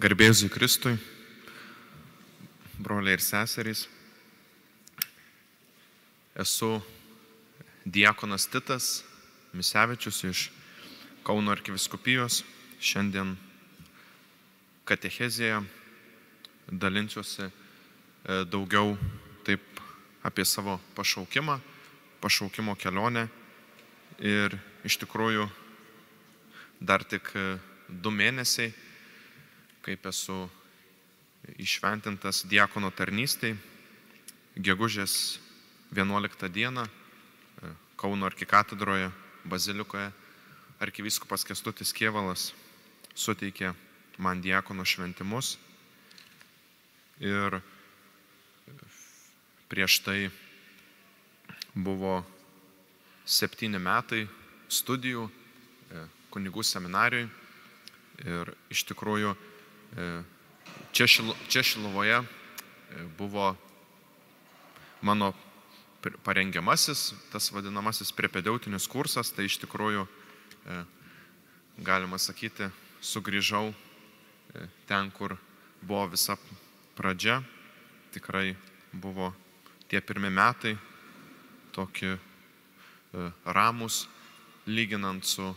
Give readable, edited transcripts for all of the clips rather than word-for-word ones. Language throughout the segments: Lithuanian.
Garbė Jėzui Kristui, broliai ir seserys. Esu diakonas Titas Misevičius iš Kauno arkivyskupijos. Šiandien katechezėje dalinsiuosi daugiau taip apie savo pašaukimą, pašaukimo kelionę. Ir iš tikrųjų dar tik 2 mėnesiai, kaip esu išventintas diakono tarnystėj. Gegužės 11 dieną Kauno arkikatedroje, bazilikoje, arkivyskupas Kęstutis Kėvalas suteikė man diakono šventimus. Ir prieš tai buvo 7 metai studijų kunigų seminarijoj. Ir iš tikrųjų čia Šiluvoje buvo mano parengiamasis, tas vadinamasis prepedeutinis kursas. Tai iš tikrųjų, galima sakyti, sugrįžau ten, kur buvo visa pradžia. Tikrai buvo tie pirmi metai tokie ramus, lyginant su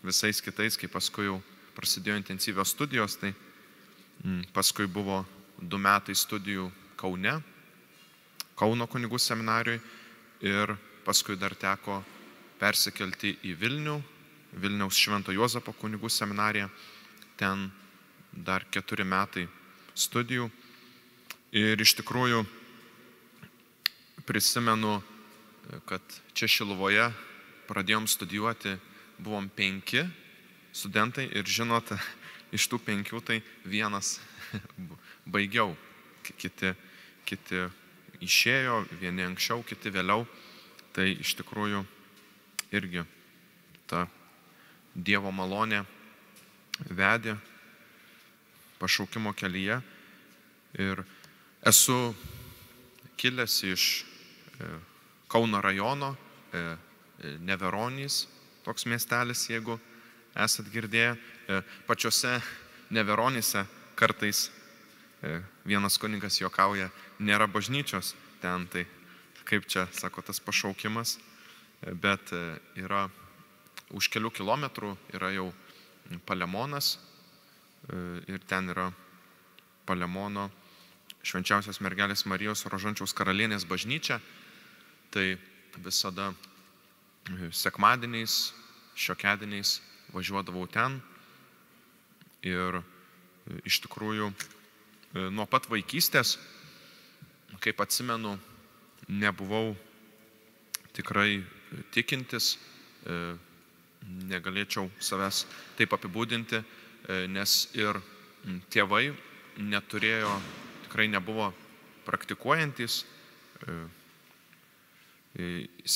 visais kitais, kai paskui jau prasidėjo intensyvios studijos. Tai paskui buvo 2 metai studijų Kaune, Kauno kunigų seminarijoje, ir paskui dar teko persikelti į Vilnių, Vilniaus Švento Juozapo kunigų seminariją. Ten dar 4 metai studijų. Ir iš tikrųjų prisimenu, kad čia Šiluvoje pradėjom studijuoti, buvom 5 studentai ir žinot, iš tų 5 tai 1 baigiau, kiti išėjo, vieni anksčiau, kiti vėliau. Tai iš tikrųjų irgi ta Dievo malonė vedė pašaukimo kelyje. Ir esu kilęs iš Kauno rajono, Neveronys, toks miestelis, jeigu esat girdėję. Pačiose Neveronyse kartais vienas kunigas juokauja, nėra bažnyčios ten, tai kaip čia, sako, tas pašaukimas, bet yra už kelių kilometrų yra jau Palemonas, ir ten yra Palemono Švenčiausios mergelės Marijos Rožančiaus karalienės bažnyčia. Tai visada sekmadieniais, šiokiadieniais važiuodavau ten. Ir iš tikrųjų nuo pat vaikystės, kaip atsimenu, nebuvau tikrai tikintis, negalėčiau savęs taip apibūdinti, nes ir tėvai neturėjo, tikrai nebuvo praktikuojantis,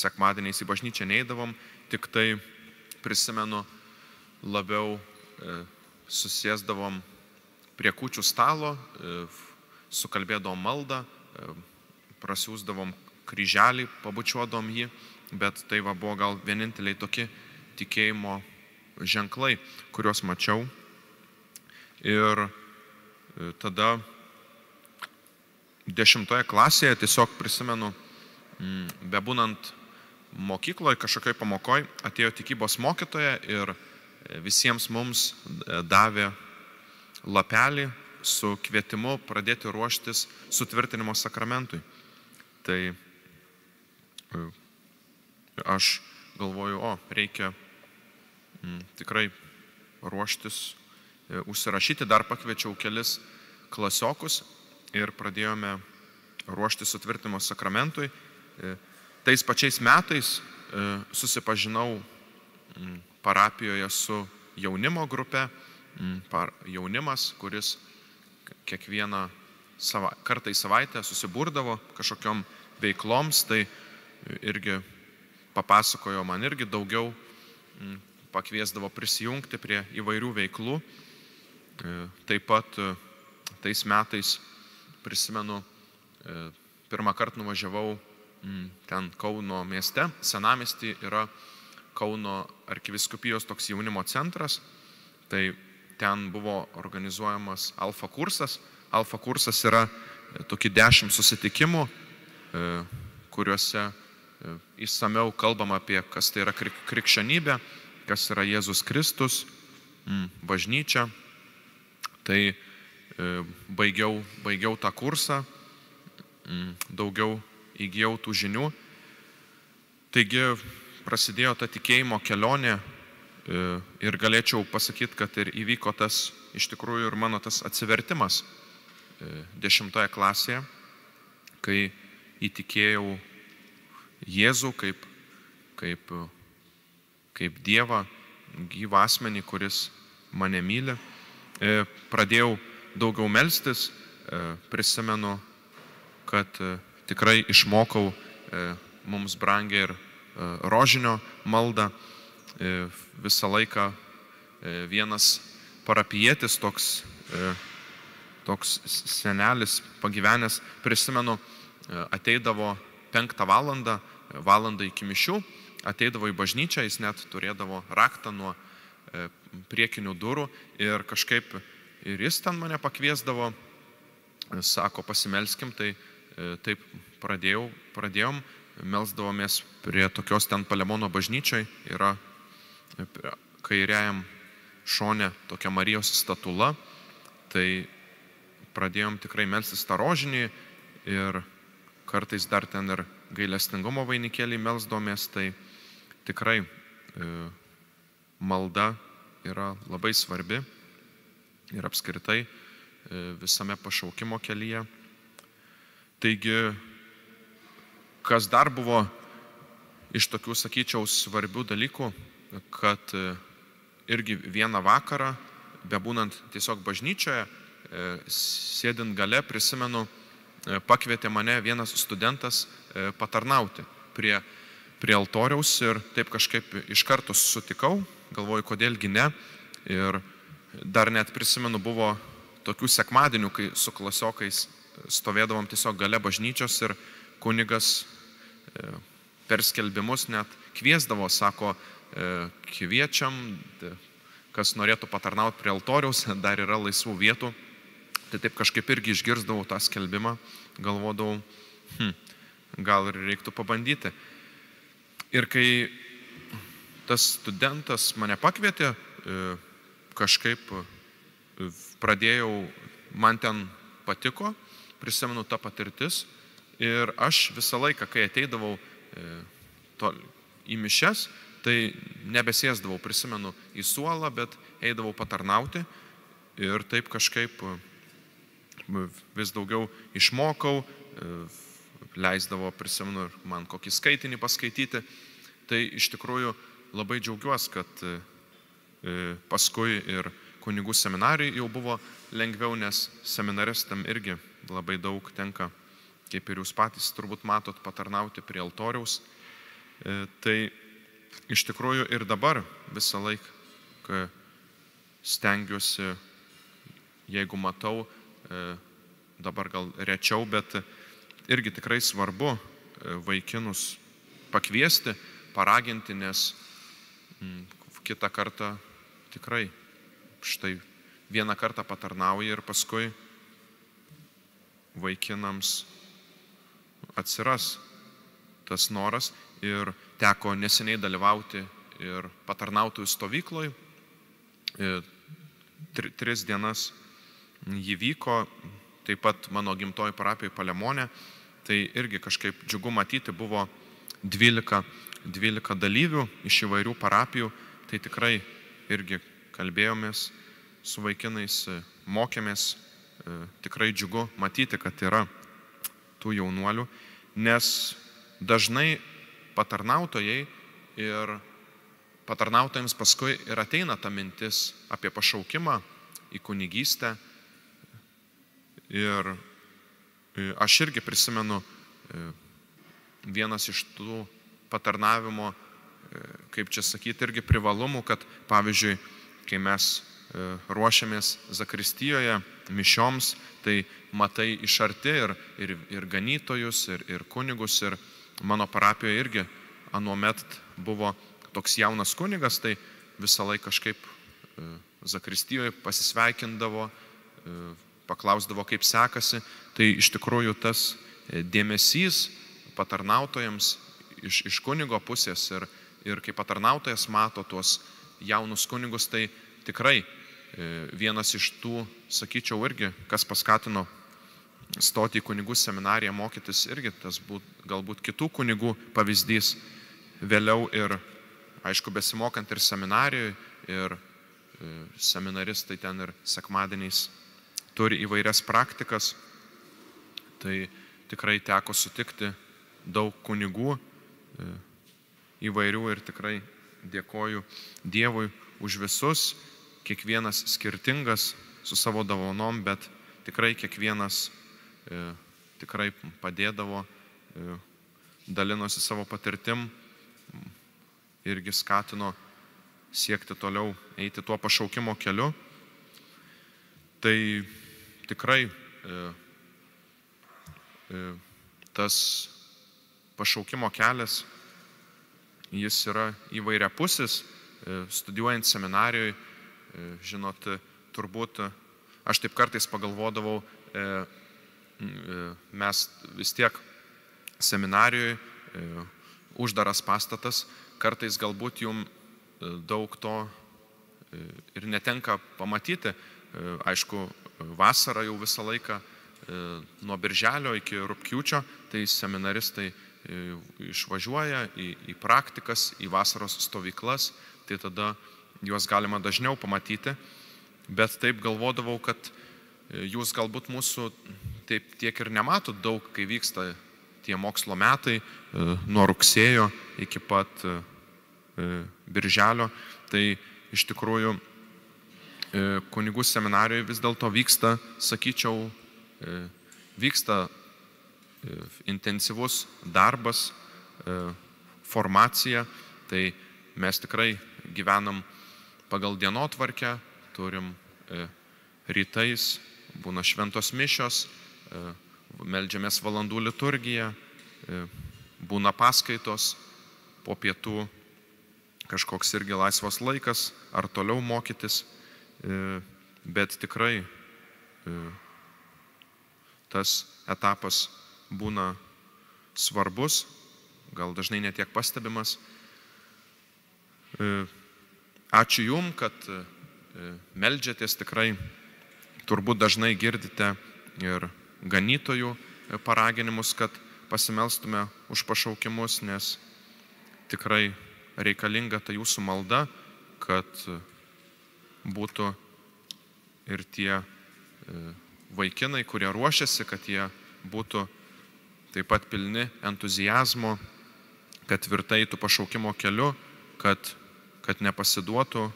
sekmadieniais į bažnyčią neeidavom, tik tai prisimenu, labiau susėsdavom prie kūčių stalo, sukalbėdavom maldą, prasiūsdavom kryželį, pabučiuodavom jį, bet tai buvo gal vieninteliai tokie tikėjimo ženklai, kuriuos mačiau. Ir tada 10 klasėje tiesiog prisimenu, bebūnant mokykloje, kažkokioj pamokoje, atėjo tikybos mokytoja ir visiems mums davė lapelį su kvietimu pradėti ruoštis sutvirtinimo sakramentui. Tai aš galvoju, reikia tikrai ruoštis, užsirašyti. Dar pakviečiau kelis klasiokus ir pradėjome ruoštis sutvirtinimo sakramentui. Tais pačiais metais susipažinau parapijoje su jaunimo grupe, jaunimas, kuris kiekvieną kartą į savaitę susiburdavo kažkokiom veikloms. Tai irgi papasakojo man irgi daugiau, pakviesdavo prisijungti prie įvairių veiklų. Taip pat tais metais, prisimenu, pirmą kartą nuvažiavau ten Kauno mieste, senamiesty yra Kauno arkivyskupijos toks jaunimo centras. Tai ten buvo organizuojamas alfa kursas. Alfa kursas yra tokie 10 susitikimų, kuriuose išsamiau kalbama apie, kas tai yra krikščionybė, kas yra Jėzus Kristus, bažnyčia. Tai baigiau tą kursą, daugiau įgijau tų žinių. Taigi prasidėjo ta tikėjimo kelionė ir galėčiau pasakyti, kad ir įvyko tas, iš tikrųjų, ir mano tas atsivertimas 10 klasėje, kai įtikėjau Jėzų kaip Dievą, gyvą asmenį, kuris mane myli. Pradėjau daugiau melstis, prisimenu, kad tikrai išmokau mums brangiai ir rožinio maldą. Visą laiką vienas parapijietis, toks senelis pagyvenęs, prisimenu, ateidavo 5 valandą iki mišių, ateidavo į bažnyčią, jis net turėdavo raktą nuo priekinių durų ir kažkaip ir jis ten mane pakviesdavo, sako, pasimelskim, tai taip pradėjom, melsdavomės prie tokios ten Palemono bažnyčioj, yra kairiajam šone tokia Marijos statula, tai pradėjom tikrai melstis tą rožinį ir kartais dar ten ir gailestingumo vainikėlį melsdomės, tai tikrai malda yra labai svarbi ir apskritai visame pašaukimo kelyje. Taigi, kas dar buvo iš tokių, sakyčiau, svarbių dalykų, kad irgi vieną vakarą, bebūnant tiesiog bažnyčioje, sėdint gale, prisimenu, pakvietė mane vienas studentas patarnauti prie altoriaus ir taip kažkaip iš karto sutikau, galvoju, kodėlgi ne. Ir dar net prisimenu, buvo tokių sekmadienių, kai su klasiokais stovėdavom tiesiog gale bažnyčios ir kunigas per skelbimus net kviesdavo, sako, kviečiam, kas norėtų patarnauti prie altoriaus, dar yra laisvų vietų. Tai taip kažkaip irgi išgirsdavau tą skelbimą, galvodavau, gal ir reiktų pabandyti. Ir kai tas studentas mane pakvietė, kažkaip pradėjau, man ten patiko, prisimenu tą patirtis ir aš visą laiką, kai ateidavau į mišias, tai nebesėsdavau, prisimenu, į suolą, bet eidavau patarnauti ir taip kažkaip vis daugiau išmokau, leisdavo, prisimenu, man kokį skaitinį paskaityti. Tai iš tikrųjų labai džiaugiuosi, kad paskui ir kunigų seminarijai jau buvo lengviau, nes seminaristam irgi labai daug tenka, kaip ir jūs patys turbūt matot, patarnauti prie altoriaus. Tai iš tikrųjų ir dabar visą laiką stengiuosi, jeigu matau, dabar gal rečiau, bet irgi tikrai svarbu vaikinus pakviesti, paraginti, nes kitą kartą tikrai štai vieną kartą patarnauja ir paskui vaikinams atsiras tas noras ir teko neseniai dalyvauti ir patarnautojų stovykloj. 3 dienas jį vyko, taip pat mano gimtoji parapijoj Palemone, tai irgi kažkaip džiugu matyti, buvo 12 dalyvių iš įvairių parapijų, tai tikrai irgi kalbėjomės su vaikinais, mokėmės, tikrai džiugu matyti, kad yra tų jaunuolių, nes dažnai patarnautojai ir patarnautojams paskui ir ateina ta mintis apie pašaukimą į kunigystę. Ir aš irgi prisimenu vienas iš tų patarnavimo, kaip čia sakyti, irgi privalumų, kad pavyzdžiui, kai mes ruošiamės zakristijoje mišioms, tai matai iš arti ir ganytojus, ir kunigus, ir mano parapijoje irgi anuomet buvo toks jaunas kunigas, tai visą laiką kažkaip zakristijoje pasisveikindavo, paklausdavo, kaip sekasi. Tai iš tikrųjų tas dėmesys patarnautojams iš kunigo pusės ir kai patarnautojas mato tuos jaunus kunigus, tai tikrai vienas iš tų, sakyčiau, irgi, kas paskatino stoti į kunigų seminariją mokytis, irgi tas galbūt kitų kunigų pavyzdys vėliau ir, aišku, besimokant ir seminarijoje, ir seminaristai ten ir sekmadieniais turi įvairias praktikas. Tai tikrai teko sutikti daug kunigų įvairių ir tikrai dėkoju Dievui už visus, kiekvienas skirtingas su savo dovanom, bet tikrai kiekvienas tikrai padėdavo, dalinosi savo patirtim, irgi skatino siekti toliau, eiti tuo pašaukimo keliu. Tai tikrai tas pašaukimo kelias, jis yra įvairiapusis, studijuojant seminarijoje, žinot, turbūt, aš taip kartais pagalvodavau, mes vis tiek seminarijoje, uždaras pastatas, kartais galbūt jums daug to ir netenka pamatyti. Aišku, vasarą jau visą laiką, nuo birželio iki rugpjūčio, tai seminaristai išvažiuoja į praktikas, į vasaros stovyklas, tai tada juos galima dažniau pamatyti. Bet taip galvodavau, kad jūs galbūt mūsų taip tiek ir nematot daug, kai vyksta tie mokslo metai, nuo rugsėjo iki pat birželio. Tai iš tikrųjų kunigų seminarijoje vis dėlto vyksta, sakyčiau, vyksta intensyvus darbas, formacija. Tai mes tikrai gyvenam pagal dienotvarkę, turim rytais, būna šventos mišios, meldžiamės valandų liturgiją, būna paskaitos, po pietų kažkoks irgi laisvas laikas, ar toliau mokytis, bet tikrai tas etapas būna svarbus, gal dažnai netiek pastebimas. Ačiū Jums, kad meldžiatės, tikrai turbūt dažnai girdite ir ganytojų paraginimus, kad pasimelstume už pašaukimus, nes tikrai reikalinga ta jūsų malda, kad būtų ir tie vaikinai, kurie ruošiasi, kad jie būtų taip pat pilni entuzijazmo, kad tvirtai eitų pašaukimo keliu, kad nepasiduotų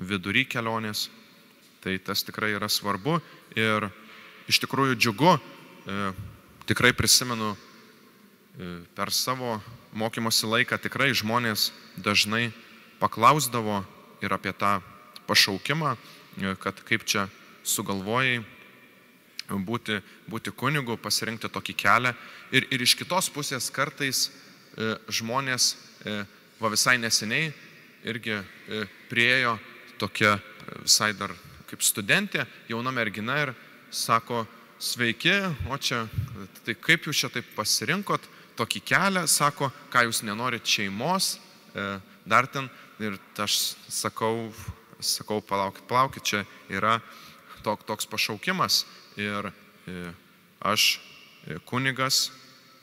vidury kelionės. Tai tas tikrai yra svarbu ir iš tikrųjų džiugu, tikrai prisimenu per savo mokymosi laiką, tikrai žmonės dažnai paklausdavo ir apie tą pašaukimą, kad kaip čia sugalvojai būti kunigu, pasirinkti tokį kelią. Ir iš kitos pusės kartais žmonės visai neseniai irgi priėjo tokia visai dar kaip studentė, jauna mergina ir sako, sveiki, o čia, tai kaip jūs čia taip pasirinkot tokį kelią, sako, ką jūs nenorit šeimos, dar ten, ir aš sakau, palaukit, čia yra toks pašaukimas ir aš, kunigas,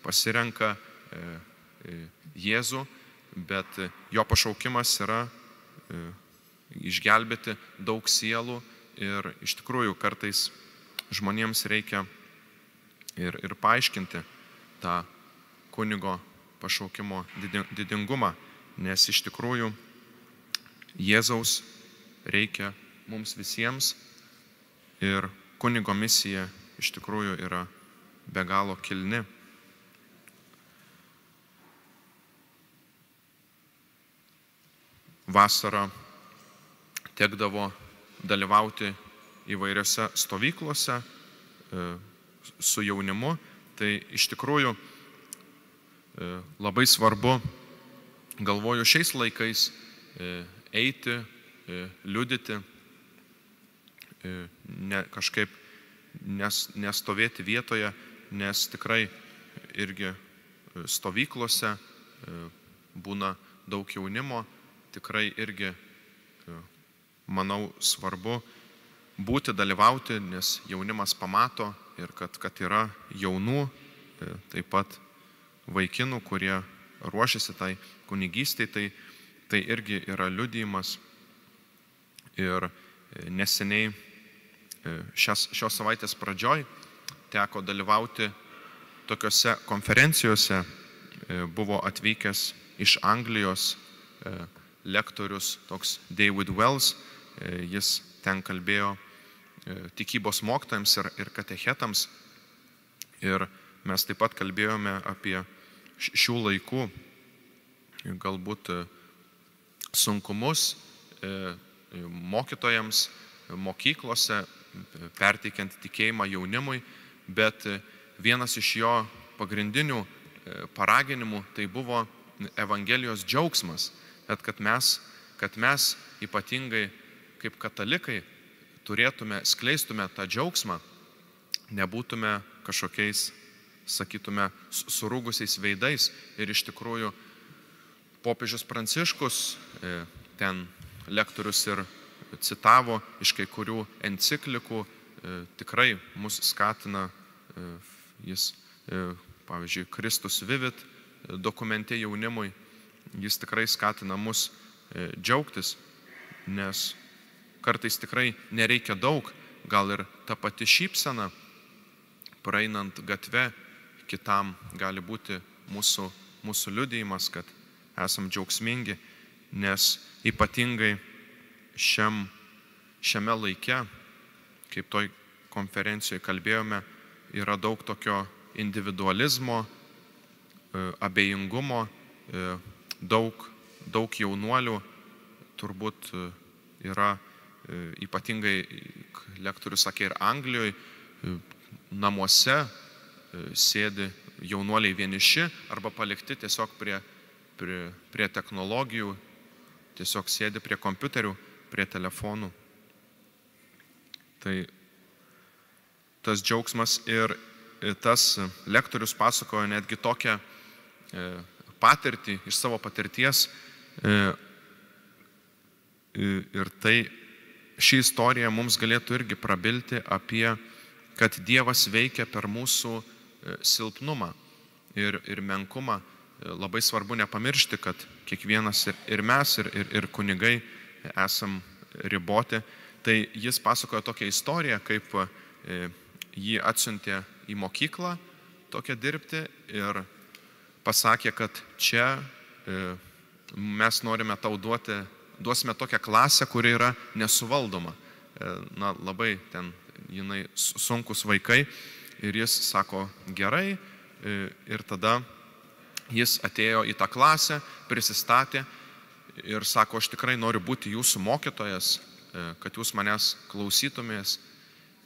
pasirenka Jėzų, bet jo pašaukimas yra išgelbėti daug sielų ir iš tikrųjų kartais žmonėms reikia ir paaiškinti tą kunigo pašaukimo didingumą, nes iš tikrųjų Jėzaus reikia mums visiems ir kunigo misija iš tikrųjų yra be galo kilni. Vasarą tekdavo dalyvauti įvairiose stovyklose su jaunimu. Tai iš tikrųjų labai svarbu, galvoju, šiais laikais eiti liudyti, kažkaip nestovėti vietoje, nes tikrai irgi stovyklose būna daug jaunimo, tikrai irgi, manau, svarbu būti, dalyvauti, nes jaunimas pamato ir kad yra jaunų, taip pat vaikinų, kurie ruošiasi tai kunigystei, tai irgi yra liudijimas. Ir neseniai šios savaitės pradžioj teko dalyvauti tokiuose konferencijose, buvo atvykęs iš Anglijos lektorius toks David Wells, jis ten kalbėjo tikybos mokytojams ir katechetams. Ir mes taip pat kalbėjome apie šių laikų galbūt sunkumus mokytojams mokyklose, perteikiant tikėjimą jaunimui, bet vienas iš jo pagrindinių paraginimų tai buvo Evangelijos džiaugsmas, kad mes ypatingai kaip katalikai skleistume tą džiaugsmą, nebūtume kažkokiais, sakytume, surūgusiais veidais. Ir iš tikrųjų popiežius Pranciškus, ten lektorius ir citavo iš kai kurių enciklikų, tikrai mus skatina, jis, pavyzdžiui, Kristus Vivit dokumente jaunimui, jis tikrai skatina mus džiaugtis, nes kartais tikrai nereikia daug, gal ir ta pati šypsena, praeinant gatve, kitam gali būti mūsų liudijimas, kad esam džiaugsmingi, nes ypatingai šiame laike, kaip toj konferencijoje kalbėjome, yra daug tokio individualizmo, abejingumo, daug jaunuolių turbūt yra, ypatingai lektorius sakė ir Anglijoje, namuose sėdi jaunuoliai vieniši arba palikti tiesiog prie technologijų, tiesiog sėdi prie kompiuterių, prie telefonų. Tai tas džiaugsmas ir tas lektorius pasakojo netgi tokią patirtį iš savo patirties. Ir tai ši istorija mums galėtų irgi prabilti apie, kad Dievas veikia per mūsų silpnumą ir menkumą. Labai svarbu nepamiršti, kad kiekvienas ir mes, ir kunigai esam riboti. Tai jis pasakojo tokią istoriją, kaip jį atsiuntė į mokyklą tokią dirbti ir pasakė, kad čia mes norime tau duosime tokią klasę, kuri yra nesuvaldoma. Labai ten jinai sunkus vaikai ir jis sako gerai ir tada jis atėjo į tą klasę, prisistatė ir sako, aš tikrai noriu būti jūsų mokytojas, kad jūs manęs klausytumės.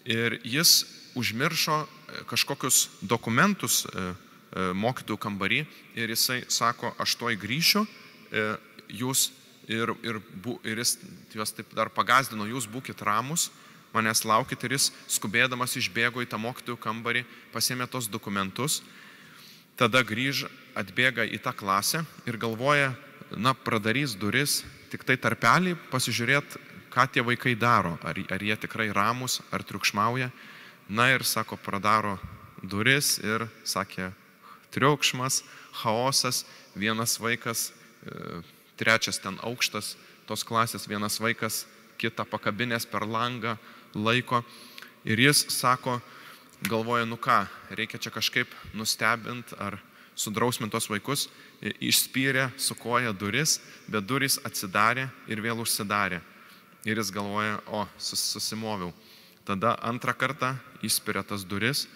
Ir jis užmiršo kažkokius dokumentus mokytojų kambarį ir jisai sako, aš tuoj grįšiu, jūs ir jis juos taip dar pagazdino, jūs būkit ramus, manęs laukit, ir jis skubėdamas išbėgo į tą mokytojų kambarį, pasėmė tos dokumentus, tada atbėga į tą klasę ir galvoja, pradarys duris, tik tai tarpelį pasižiūrėt, ką tie vaikai daro, ar jie tikrai ramus, ar triukšmauja. Ir sako, pradaro duris ir sakė, triukšmas, chaosas, vienas vaikas, trečias ten aukštas tos klasės, vienas vaikas, kitą pakabinės per langą laiko. Ir jis sako, galvoja, reikia čia kažkaip nustebint ar sudrausmint tos vaikus, išspyrė su koja duris, bet durys atsidarė ir vėl užsidarė. Ir jis galvoja, susimoviau. Tada antrą kartą įspyrė tas duris,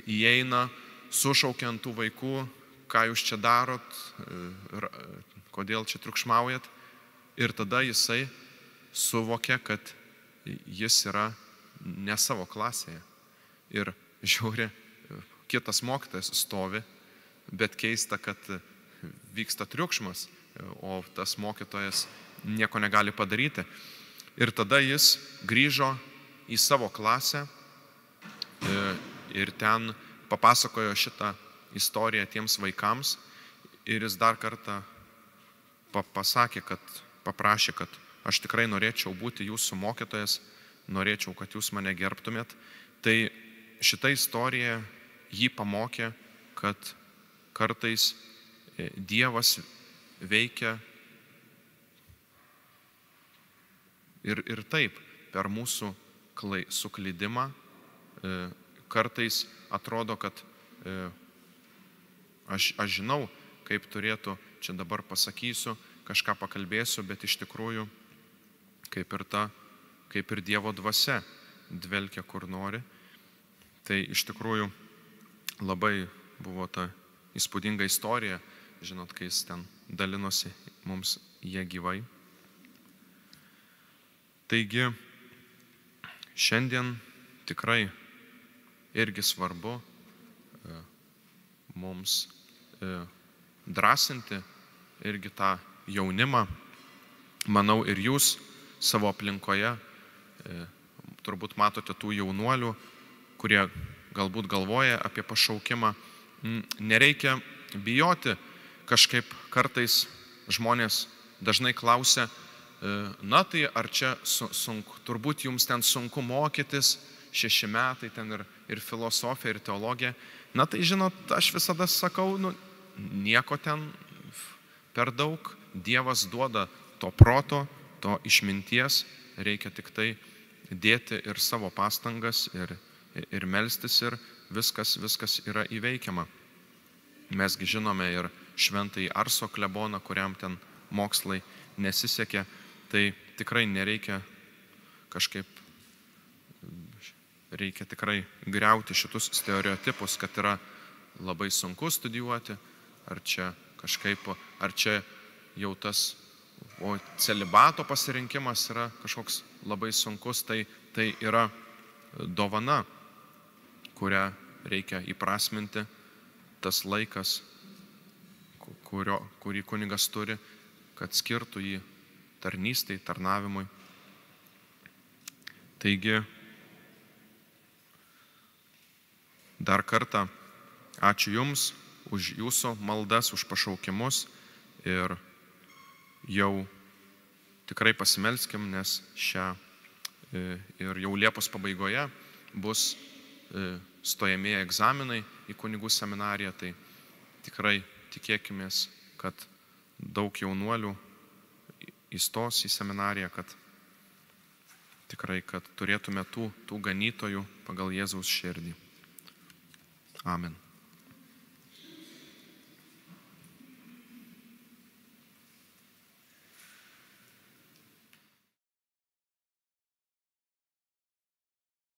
įeina, sušaukia ant tų vaikų, ką jūs čia darot, kodėl čia triukšmaujat. Ir tada jisai suvokia, kad jis yra ne savo klasėje. Ir žiūri, kitas mokytojas stovi, bet keista, kad vyksta triukšmas, o tas mokytojas nieko negali padaryti. Ir tada jis grįžo į savo klasę ir ten papasakojo šitą istoriją tiems vaikams. Ir jis dar kartą pasakė, paprašė, kad aš tikrai norėčiau būti jūsų mokytojas, norėčiau, kad jūs mane gerbtumėt. Tai šita istorija jį pamokė, kad kartais Dievas veikia ir taip per mūsų suklydimą. Kartais atrodo, kad aš žinau, kaip turėtų, čia dabar pasakysiu, kažką pakalbėsiu, bet iš tikrųjų, kaip ir Dievo dvasia dvelkia kur nori. Tai iš tikrųjų labai buvo ta įspūdinga istorija, žinot, kai jis ten dalinosi mums jie gyvai. Taigi, šiandien tikrai irgi svarbu mums drąsinti irgi tą jaunimą. Manau, ir jūs savo aplinkoje turbūt matote tų jaunuolių, kurie galbūt galvoja apie pašaukimą. Nereikia bijoti, kažkaip kartais žmonės dažnai klausia, na tai ar čia sunku, turbūt jums ten sunku mokytis, 6 metai ten ir filosofija, ir teologija. Na tai žinot, aš visada sakau, nieko ten per daug, Dievas duoda to proto, to išminties, reikia tik tai dėti ir savo pastangas, ir melstis, ir viskas yra įveikiama. Mesgi žinome ir šventąjį Arso kleboną, kuriam ten mokslai nesisekė, tai tikrai nereikia kažkaip, reikia tikrai griauti šitus stereotipus, kad yra labai sunku studijuoti, ar čia jau tas celibato pasirinkimas yra kažkoks labai sunkus, tai yra dovana, kurią reikia įprasminti, tas laikas, kurį kunigas turi, kad skirtų jį tarnystei, tarnavimui. Taigi, dar kartą ačiū Jums už Jūsų maldas, už pašaukimus ir jau tikrai pasimelskim, nes ir jau Liepos pabaigoje bus stojamieji egzaminai į kunigų seminariją, tai tikrai tikėkimės, kad daug jaunuolių įstos į seminariją, kad turėtume tų ganytojų pagal Jėzaus širdį. Amen.